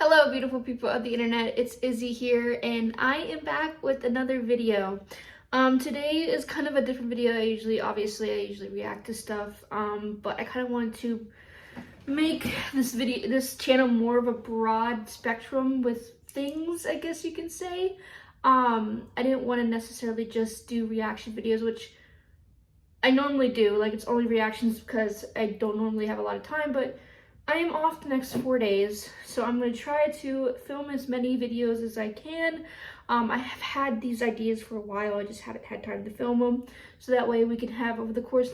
Hello beautiful people of the internet, it's Izzy here and I am back with another video. Today is kind of a different video. I usually react to stuff, but I kind of wanted to make this channel more of a broad spectrum with things, I guess you can say. I didn't want to necessarily just do reaction videos, which I normally do. Like, it's only reactions because I don't normally have a lot of time, but I am off the next 4 days, so I'm going to try to film as many videos as I can. I have had these ideas for a while, I just haven't had time to film them, so that way we can have over the course,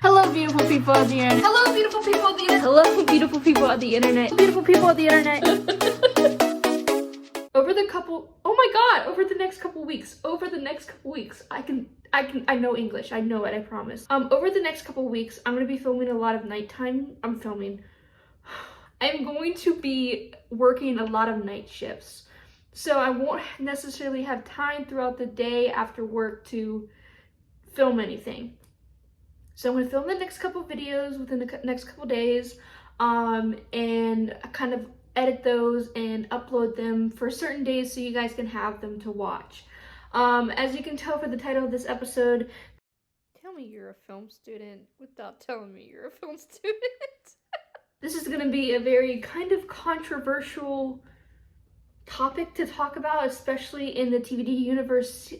Hello beautiful people of the internet. Hello beautiful people of the internet. Hello beautiful people of the internet. Beautiful people of the internet. Over the next couple weeks, I know English, I know it, I promise. Over the next couple weeks, I'm gonna be filming a lot of nighttime. I'm going to be working a lot of night shifts. So I won't necessarily have time throughout the day after work to film anything. So I'm gonna film the next couple videos within the next couple days, and kind of edit those and upload them for certain days so you guys can have them to watch. As you can tell for the title of this episode, tell me you're a film student without telling me you're a film student. This is gonna be a very kind of controversial topic to talk about, especially in the TVDU universe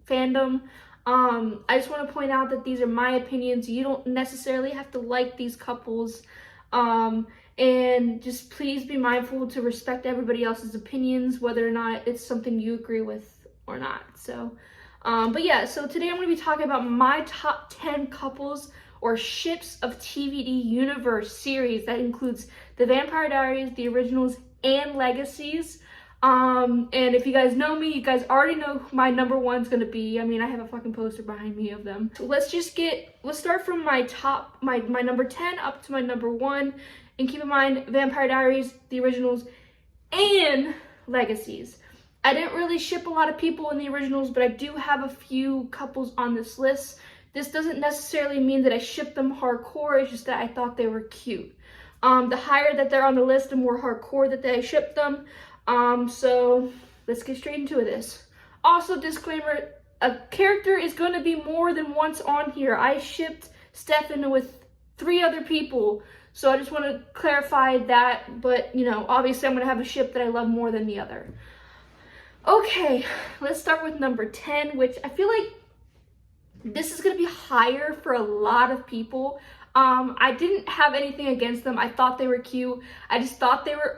fandom. I just want to point out that these are my opinions. You don't necessarily have to like these couples. And just please be mindful to respect everybody else's opinions, whether or not it's something you agree with or not. So, but yeah, so today I'm going to be talking about my top 10 couples or ships of TVD universe series. That includes the Vampire Diaries, the originals, and Legacies. And if you guys know me, you guys already know who my number one's going to be. I mean, I have a fucking poster behind me of them. So let's start from my number 10 up to my number 1. And keep in mind, Vampire Diaries, the originals, and Legacies. I didn't really ship a lot of people in the originals, but I do have a few couples on this list. This doesn't necessarily mean that I ship them hardcore, it's just that I thought they were cute. The higher that they're on the list, the more hardcore that I ship them. So let's get straight into this. Also, disclaimer, a character is going to be more than once on here. I shipped Stefan with 3 other people. So I just want to clarify that, but you know, obviously I'm going to have a ship that I love more than the other. Okay, let's start with number 10, which I feel like this is going to be higher for a lot of people. I didn't have anything against them. I thought they were cute. I just thought they were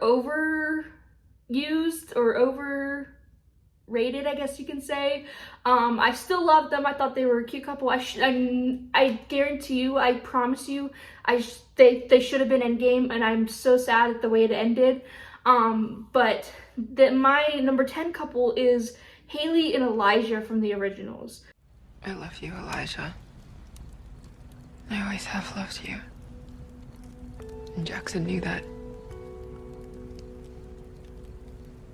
overused or overrated, I guess you can say. I still love them. I thought they were a cute couple. I guarantee you, I promise you, they should have been endgame, and I'm so sad at the way it ended. But my number 10 couple is HAYLEY and Elijah from the originals. I love you, Elijah. I always have loved you. And Jackson knew that.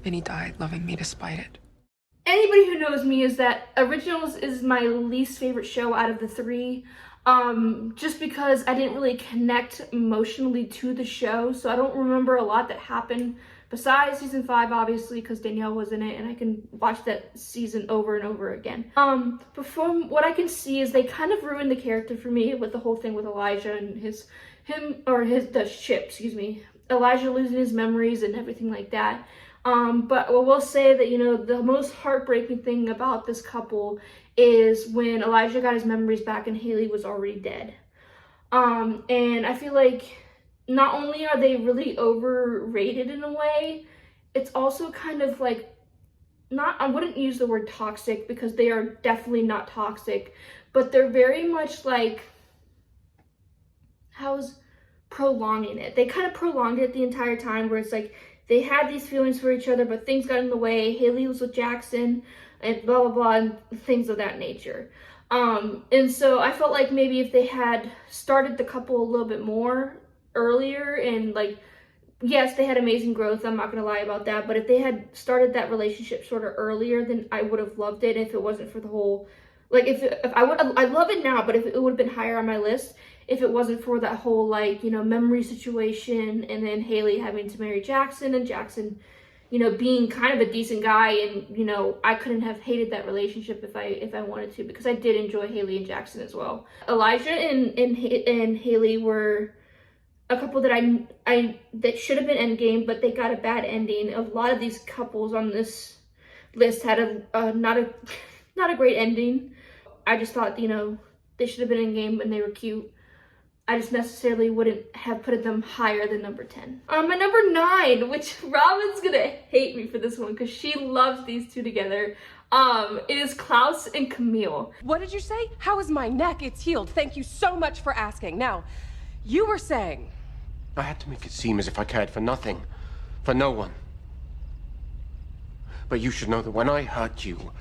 And he died loving me despite it. Anybody who knows me is that Originals is my least favorite show out of the 3. Just because I didn't really connect emotionally to the show, so I don't remember a lot that happened besides season 5, obviously, because Danielle was in it and I can watch that season over and over again. But from what I can see is they kind of ruined the character for me with the whole thing with Elijah and the ship, Elijah losing his memories and everything like that. But I will say that, you know, the most heartbreaking thing about this couple is when Elijah got his memories back and HAYLEY was already dead. And I feel like not only are they really overrated in a way, it's also kind of like, I wouldn't use the word toxic because they are definitely not toxic, but they're very much like, prolonging it. They kind of prolonged it the entire time, where it's like, they had these feelings for each other, but things got in the way. HAYLEY was with Jackson and blah, blah, blah, and things of that nature. And so I felt like maybe if they had started the couple a little bit more earlier, and like, yes, they had amazing growth, I'm not going to lie about that, but if they had started that relationship sort of earlier, then I would have loved it if it wasn't for the whole Like if I love it now, but if it would have been higher on my list if it wasn't for that whole like, you know, memory situation, and then HAYLEY having to marry Jackson, and Jackson, you know, being kind of a decent guy, and you know, I couldn't have hated that relationship if I wanted to, because I did enjoy HAYLEY and Jackson as well. Elijah and HAYLEY were a couple that that should have been endgame, but they got a bad ending. A lot of these couples on this list had not a great ending. I just thought, you know, they should have been endgame and they were cute. I just necessarily wouldn't have put them higher than number 10. My number 9, which Robin's gonna hate me for this one because she loves these two together, is KLAUS and Camille. What did you say? How is my neck? It's healed. Thank you so much for asking. Now, you were saying... I had to make it seem as if I cared for nothing, for no one. But you should know that when I hurt you,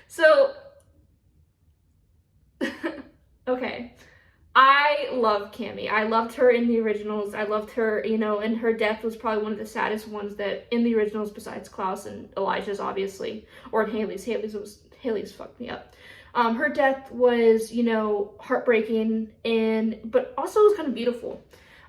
so, okay, I love CAMI. I loved her in the originals. I loved her, you know, and her death was probably one of the saddest ones that in the originals, besides KLAUS and Elijah's, obviously, or in HAYLEY's. HAYLEY's fucked me up. Her death was, you know, heartbreaking, but also was kind of beautiful.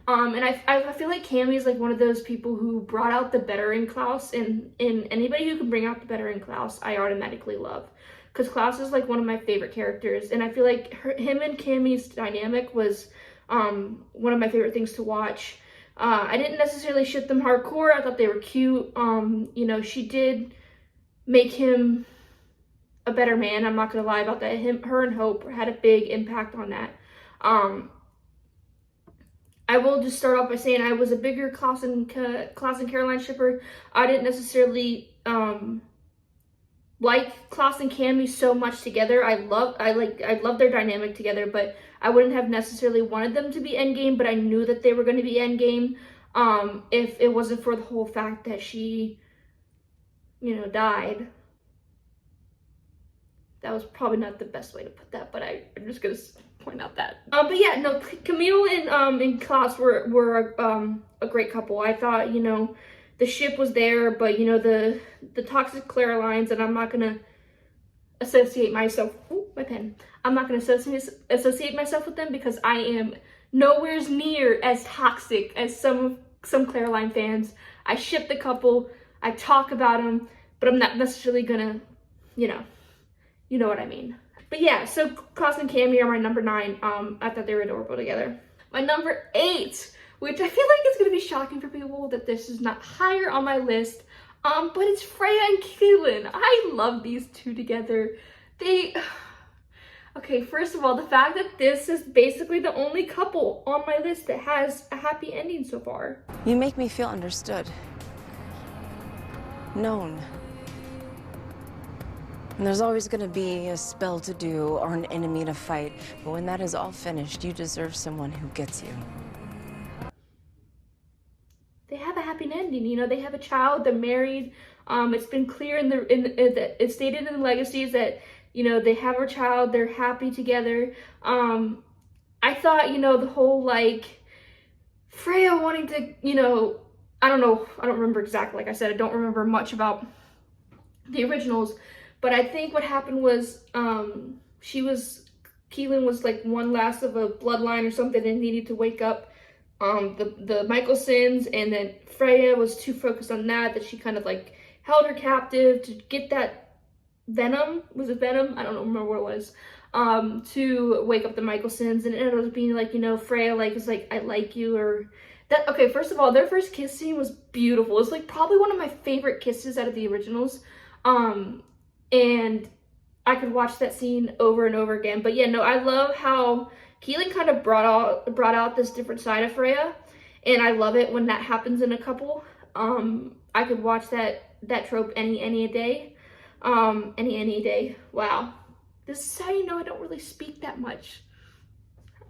And I feel like CAMI is like one of those people who brought out the better in KLAUS, and anybody who can bring out the better in KLAUS, I automatically love. Because KLAUS is like one of my favorite characters, and I feel like him and CAMI's dynamic was one of my favorite things to watch. I didn't necessarily ship them hardcore. I thought they were cute. You know, she did make him a better man. I'm not gonna lie about that. Her and Hope had a big impact on that. I will just start off by saying I was a bigger KLAUS and Caroline shipper. I didn't necessarily like KLAUS and CAMI so much together. I love their dynamic together, but I wouldn't have necessarily wanted them to be endgame, but I knew that they were going to be endgame if it wasn't for the whole fact that she, you know, died. That was probably not the best way to put that, but I'm just gonna point out that. But yeah, no, Camille and KLAUS were a great couple. I thought, you know, the ship was there, but you know, the toxic Carolines, and I'm not gonna associate myself. Ooh, my pen. I'm not gonna associate myself with them because I am nowhere near as toxic as some Caroline fans. I ship the couple. I talk about them, but I'm not necessarily gonna, you know what I mean. But yeah, so KLAUS and CAMI are my number 9. I thought they were adorable together. My number 8, which I feel like is gonna be shocking for people that this is not higher on my list, but it's FREYA and KEELIN. I love these two together. Okay, first of all, the fact that this is basically the only couple on my list that has a happy ending so far. You make me feel understood. Known. And there's always going to be a spell to do or an enemy to fight, but when that is all finished, you deserve someone who gets you. They have a happy ending, you know. They have a child. They're married. It's been clear it's stated in the legacies that, you know, they have a child. They're happy together. I thought, you know, the whole like FREYA wanting to, you know, I don't know. I don't remember exactly. Like I said, I don't remember much about the originals. But I think what happened was KEELIN was like one last of a bloodline or something and needed to wake up the Michelsons, and then FREYA was too focused on that she kind of like held her captive to get that venom. Was it venom? I don't remember what it was. To wake up the Michelsons, and it ended up being like, you know, FREYA like was like, I like you, or that. Okay, first of all, their first kiss scene was beautiful. It's like probably one of my favorite kisses out of the originals. And I could watch that scene over and over again. But yeah, no, I love how KEELIN kind of brought out this different side of FREYA, and I love it when that happens in a couple. I could watch that trope any day. Any day. Wow. This is how you know I don't really speak that much.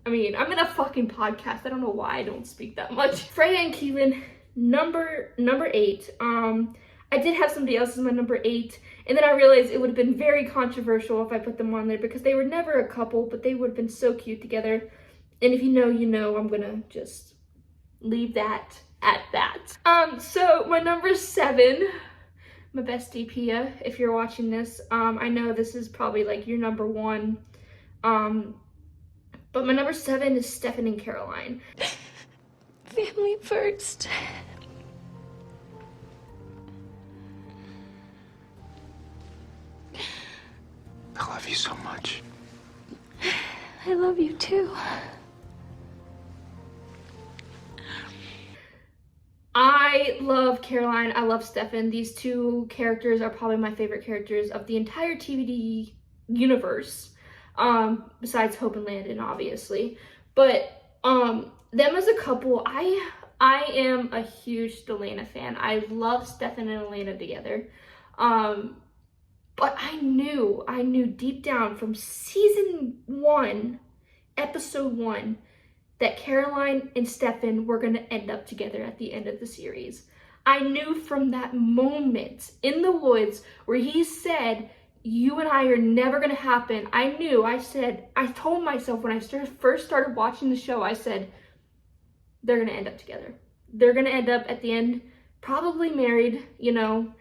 I mean, I'm in a fucking podcast. I don't know why I don't speak that much. FREYA and KEELIN, number 8. I did have somebody else as my number 8, and then I realized it would have been very controversial if I put them on there because they were never a couple, but they would have been so cute together. And if you know, you know, I'm gonna just leave that at that. So my number 7, my bestie Pia, if you're watching this, I know this is probably like your number 1, but my number 7 is Stefan and Caroline. Family first. I love you so much. I love you too. I love Caroline, I love Stefan. These two characters are probably my favorite characters of the entire TVD universe, besides Hope and Landon, obviously. But them as a couple, I am a huge Elena fan. I love Stefan and Elena together. But I knew deep down from season 1, episode 1, that Caroline and Stefan were going to end up together at the end of the series. I knew from that moment in the woods where he said, you and I are never going to happen. I told myself when I first started watching the show, I said, they're going to end up together. They're going to end up at the end, probably married, you know.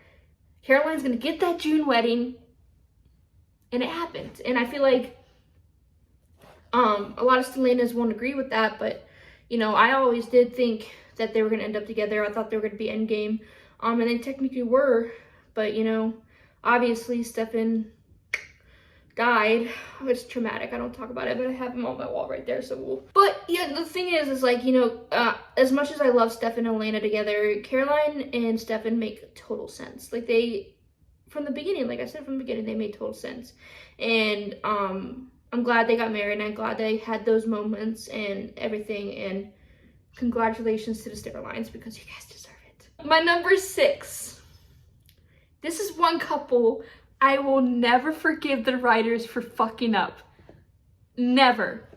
Caroline's going to get that June wedding. And it happened. And I feel like a lot of Selenas won't agree with that, but, you know, I always did think that they were going to end up together. I thought they were going to be endgame, and they technically were, but, you know, obviously Stefan died. It's traumatic. I don't talk about it, but I have him on my wall right there, so But, yeah, the thing is like, you know, as much as I love Stefan and Elena together, Caroline and Stefan make total sense. Like, they, from the beginning, like I said from the beginning, they made total sense. And, I'm glad they got married, and I'm glad they had those moments and everything, and congratulations to the Sterlines because you guys deserve it. My number 6. This is one couple I will never forgive the writers for fucking up. Never.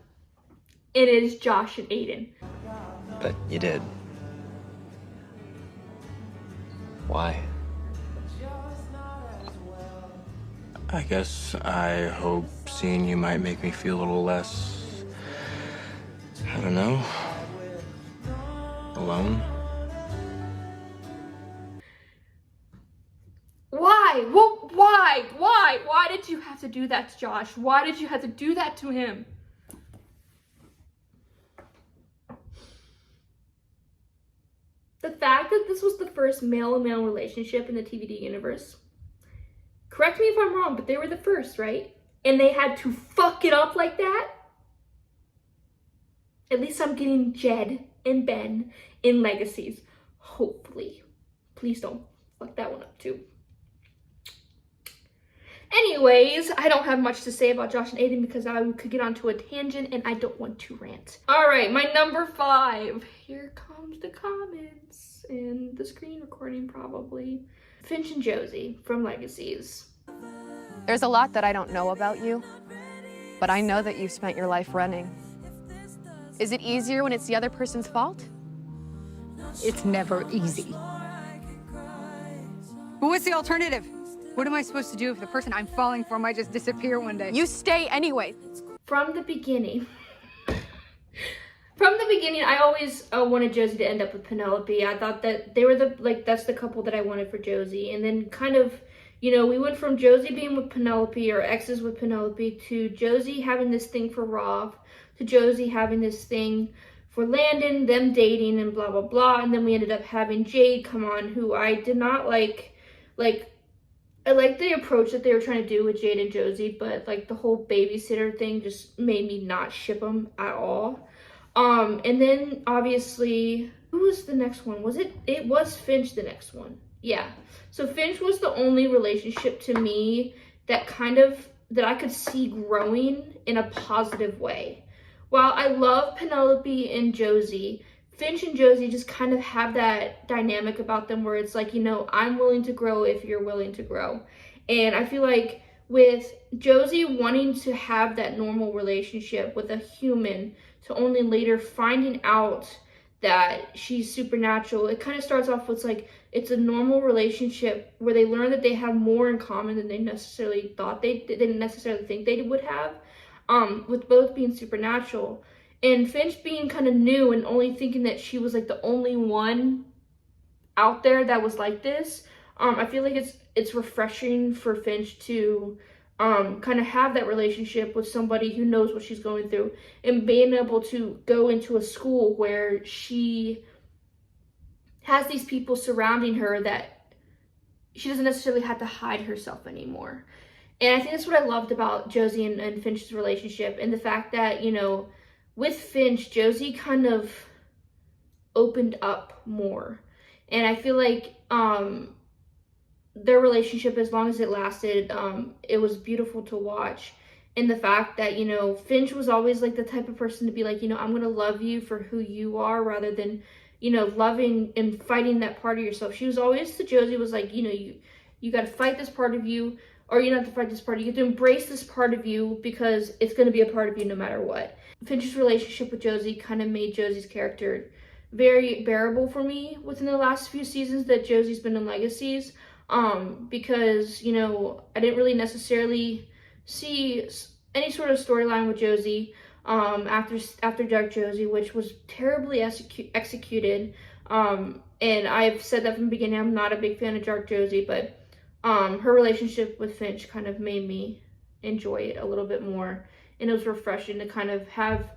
It is Josh and Aiden. But you did. Why? I guess I hope seeing you might make me feel a little less, I don't know, alone. Why? Well, why? Why did you have to do that to Josh? Why did you have to do that to him? The fact that this was the first male-to-male relationship in the TVD universe. Correct me if I'm wrong, but they were the first, right? And they had to fuck it up like that? At least I'm getting Jed and Ben in Legacies. Hopefully. Please don't fuck that one up too. Anyways, I don't have much to say about Josh and Aiden because I could get onto a tangent and I don't want to rant. Alright, my number 5. Here comes the comments and the screen recording probably. Finch and Josie from Legacies. There's a lot that I don't know about you, but I know that you've spent your life running. Is it easier when it's the other person's fault? It's never easy. But what's the alternative? What am I supposed to do if the person I'm falling for might just disappear one day? You stay anyway. From the beginning, I always wanted Josie to end up with Penelope. I thought that they were that's the couple that I wanted for Josie. And then kind of, you know, we went from Josie being with Penelope, or exes with Penelope, to Josie having this thing for Rob, to Josie having this thing for Landon, them dating and blah, blah, blah. And then we ended up having Jade come on, who I did not like. I like the approach that they were trying to do with Jade and Josie, but like the whole babysitter thing just made me not ship them at all. And then obviously, who was the next one? It was Finch the next one. Yeah. So Finch was the only relationship to me that that I could see growing in a positive way. While I love Penelope and Josie, Finch and Josie just kind of have that dynamic about them where it's like, you know, I'm willing to grow if you're willing to grow. And I feel like with Josie wanting to have that normal relationship with a human to only later finding out that she's supernatural, it kind of starts off with like, it's a normal relationship where they learn that they have more in common than they necessarily thought they didn't necessarily think they would have, with both being supernatural. And Finch being kind of new and only thinking that she was like the only one out there that was like this, I feel like it's refreshing for Finch to kind of have that relationship with somebody who knows what she's going through, and being able to go into a school where she has these people surrounding her that she doesn't necessarily have to hide herself anymore. And I think that's what I loved about Josie and Finch's relationship, and the fact that, you know, with Finch, Josie kind of opened up more. And I feel like their relationship, as long as it lasted, it was beautiful to watch. And the fact that, you know, Finch was always like the type of person to be like, you know, I'm going to love you for who you are rather than, you know, loving and fighting that part of yourself. She was always to Josie was like, you know, you got to fight this part of you, or you don't have to fight this part of you. You have to embrace this part of you because it's going to be a part of you no matter what. Finch's relationship with Josie kind of made Josie's character very bearable for me within the last few seasons that Josie's been in Legacies. Because, you know, I didn't really necessarily see any sort of storyline with Josie after Dark Josie, which was terribly executed. And I've said that from the beginning, I'm not a big fan of Dark Josie, but her relationship with Finch kind of made me enjoy it a little bit more. And it was refreshing to kind of have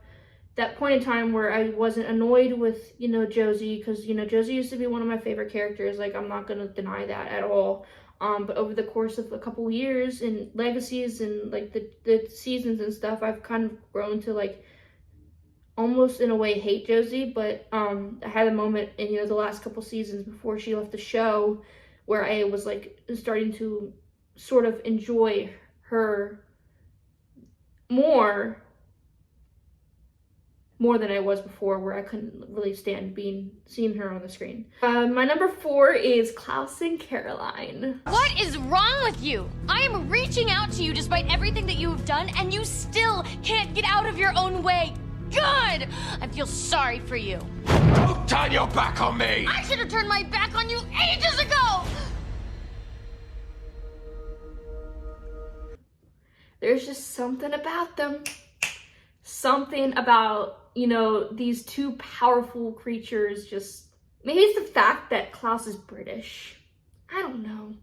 that point in time where I wasn't annoyed with, you know, Josie, because, you know, Josie used to be one of my favorite characters. Like, I'm not going to deny that at all. But over the course of a couple years in Legacies and, like, the seasons and stuff, I've kind of grown to, like, almost in a way hate Josie. But I had a moment in, you know, the last couple seasons before she left the show where I was, like, starting to sort of enjoy her more than I was before, where I couldn't really stand seeing her on the screen. My number 4 is KLAUS and Caroline. What is wrong with you? I am reaching out to you despite everything that you have done, and you still can't get out of your own way. Good! I feel sorry for you. Don't turn your back on me! I should have turned my back on you ages ago! There's just something about them. Something about, you know, these two powerful creatures. Just maybe it's the fact that KLAUS is British. I don't know.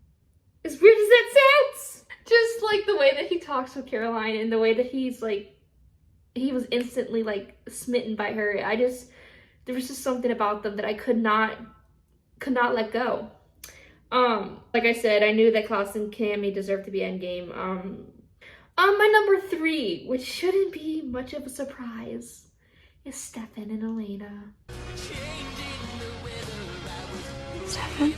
As weird as that sounds, just like the way that he talks with Caroline and the way that he's like, he was instantly like smitten by her. There was just something about them that I could not let go. Like I said, I knew that KLAUS and CAMI deserved to be endgame. My number 3, which shouldn't be much of a surprise, is Stefan and Elena. Stefan?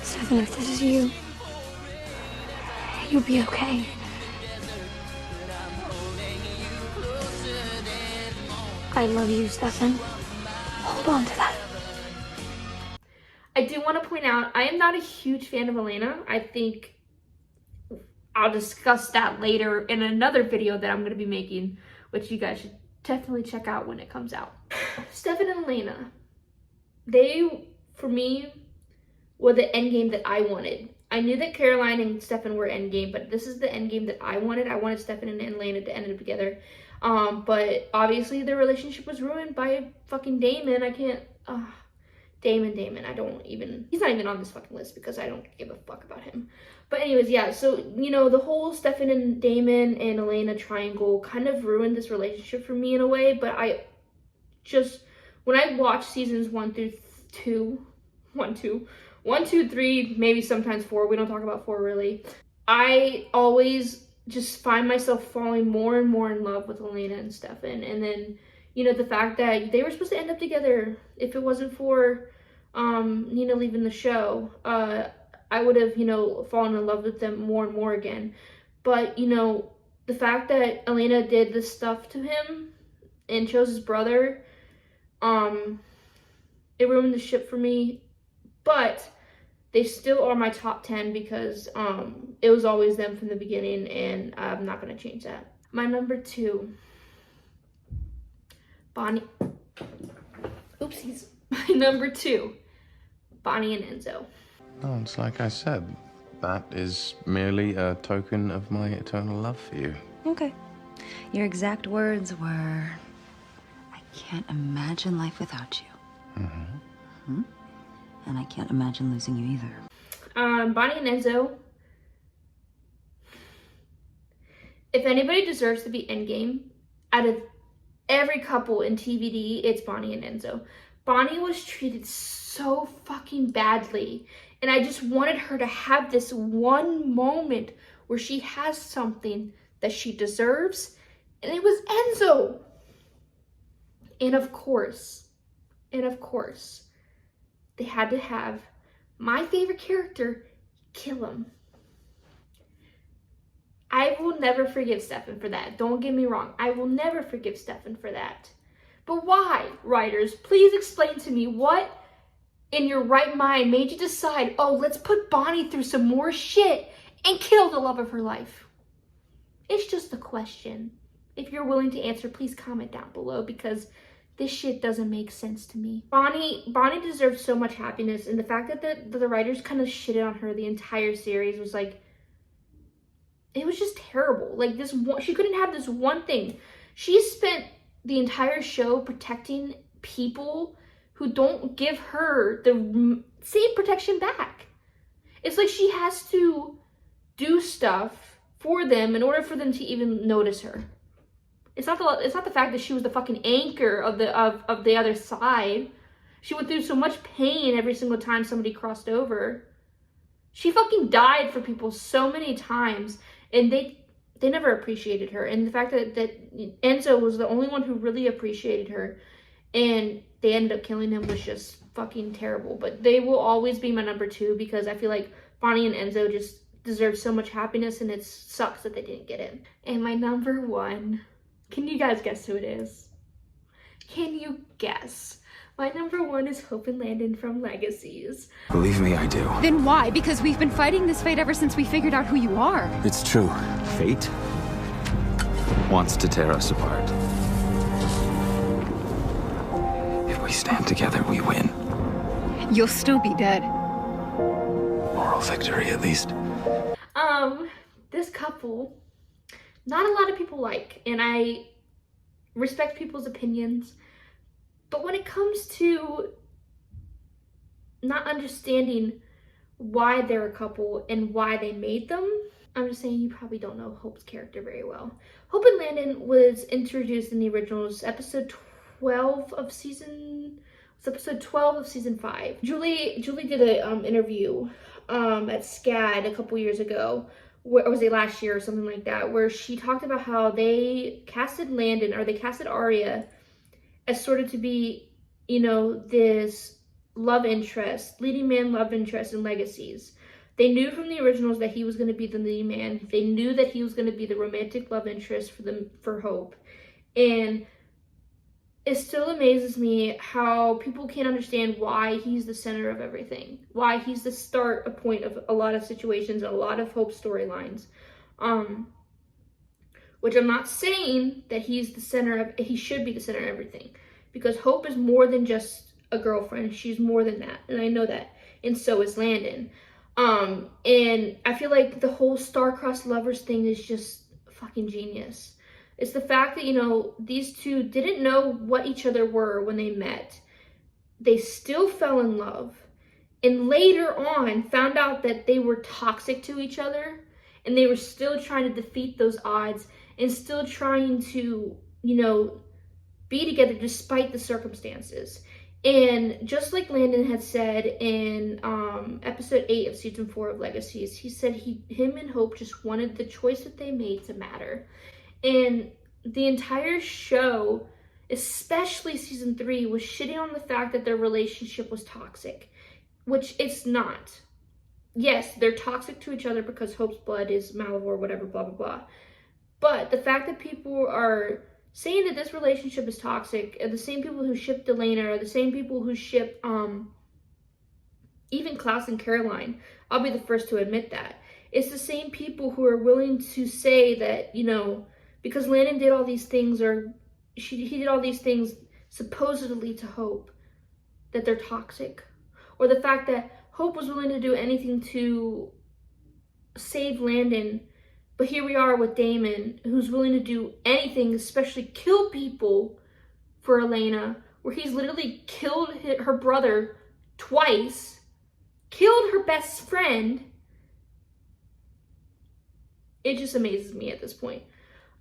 Stefan, if this is you, you'll be okay. I love you, Stefan. Hold on to that. I do want to point out, I am not a huge fan of Elena. I think I'll discuss that later in another video that I'm going to be making, which you guys should definitely check out when it comes out. Stefan and Elena, they, for me, were the endgame that I wanted. I knew that Caroline and Stefan were endgame, but this is the endgame that I wanted. I wanted Stefan and Elena to end up together. But obviously their relationship was ruined by fucking Damon. I can't... Damon, I don't even, he's not even on this fucking list because I don't give a fuck about him. But anyways, yeah, so, you know, the whole Stefan and Damon and Elena triangle kind of ruined this relationship for me in a way, but I just, when I watched seasons 1 through 3, maybe sometimes 4, we don't talk about 4 really, I always just find myself falling more and more in love with Elena and Stefan. And then, you know, the fact that they were supposed to end up together, if it wasn't for Nina leaving the show, I would have, you know, fallen in love with them more and more again. But, you know, the fact that Elena did this stuff to him and chose his brother, it ruined the ship for me. But they still are my top 10 because it was always them from the beginning, and I'm not going to change that. My number 2. Bonnie, oopsies. My number 2, Bonnie and Enzo. No, it's like I said, that is merely a token of my eternal love for you. Okay. Your exact words were, I can't imagine life without you. Mm-hmm. And I can't imagine losing you either. Bonnie and Enzo. If anybody deserves to be endgame, out of every couple in TVD, it's Bonnie and Enzo. Bonnie was treated so fucking badly, and I just wanted her to have this one moment where she has something that she deserves, and it was Enzo. And of course, they had to have my favorite character kill him. I will never forgive Stefan for that. Don't get me wrong. I will never forgive Stefan for that. But why, writers? Please explain to me what in your right mind made you decide, oh, let's put Bonnie through some more shit and kill the love of her life. It's just a question. If you're willing to answer, please comment down below, because this shit doesn't make sense to me. Bonnie deserves so much happiness, and the fact that the writers kind of shitted on her the entire series was like, it was just terrible. Like, this one, she couldn't have this one thing. She spent the entire show protecting people who don't give her the same protection back. It's like she has to do stuff for them in order for them to even notice her. It's not the fact that she was the fucking anchor of the other side. She went through so much pain every single time somebody crossed over. She fucking died for people so many times, and they never appreciated her. And the fact that Enzo was the only one who really appreciated her, and they ended up killing him, was just fucking terrible. But they will always be my number 2, because I feel like Bonnie and Enzo just deserve so much happiness, and it sucks that they didn't get it. And my number 1, can you guys guess who it is? Can you guess? My number 1 is Hope and Landon from Legacies. Believe me, I do. Then why? Because we've been fighting this fate ever since we figured out who you are. It's true. Fate wants to tear us apart. If we stand together, we win. You'll still be dead. Moral victory, at least. This couple, not a lot of people like, and I respect people's opinions, but when it comes to not understanding why they're a couple and why they made them, I'm just saying you probably don't know Hope's character very well. Hope and Landon was introduced in the originals, episode 12 of season 5. Julie did an interview at SCAD a couple years ago, or was it last year or something like that, where she talked about how they casted Landon, or they casted Arya as sort of to be, you know, this love interest, leading man love interest in Legacies. They knew from the originals that he was going to be the leading man. They knew that he was going to be the romantic love interest for Hope. And it still amazes me how people can't understand why he's the center of everything. Why he's the start point of a lot of situations and a lot of Hope storylines. Which I'm not saying that he's the center of, he should be the center of everything. Because Hope is more than just a girlfriend. She's more than that. And I know that. And so is Landon. And I feel like the whole star-crossed lovers thing is just fucking genius. It's the fact that, you know, these two didn't know what each other were when they met. They still fell in love. And later on found out that they were toxic to each other. And they were still trying to defeat those odds. And still trying to, you know, be together despite the circumstances. And just like Landon had said in episode 8 of season 4 of Legacies, he said him and Hope just wanted the choice that they made to matter. And the entire show, especially season 3, was shitting on the fact that their relationship was toxic, which it's not. Yes, they're toxic to each other because Hope's blood is Malivore, whatever, blah, blah, blah. But the fact that people are saying that this relationship is toxic, are the same people who ship Delana, are the same people who ship even KLAUS and Caroline. I'll be the first to admit that. It's the same people who are willing to say that, you know, because Landon did all these things, or he did all these things supposedly to Hope, that they're toxic. Or the fact that Hope was willing to do anything to save Landon But here we are with Damon, who's willing to do anything, especially kill people for Elena, where he's literally killed her brother twice, killed her best friend. It just amazes me at this point.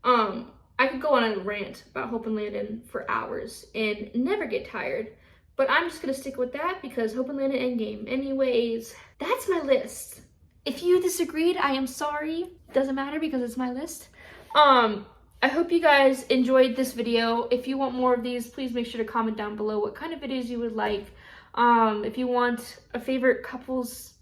I could go on a rant about Hope and Landon for hours and never get tired, but I'm just gonna stick with that because Hope and Landon Endgame. Anyways, that's my list. If you disagreed, I am sorry. Doesn't matter because it's my list. I hope you guys enjoyed this video. If you want more of these, please make sure to comment down below what kind of videos you would like. If you want a favorite couples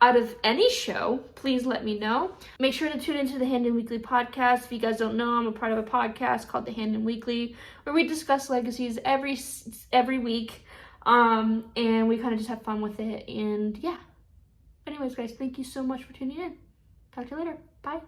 out of any show, please let me know. Make sure to tune into the Handon Weekly podcast. If you guys don't know, I'm a part of a podcast called the Handon Weekly, where we discuss legacies every week, and we kind of just have fun with it. And yeah. Anyways, guys, thank you so much for tuning in. Talk to you later. Bye.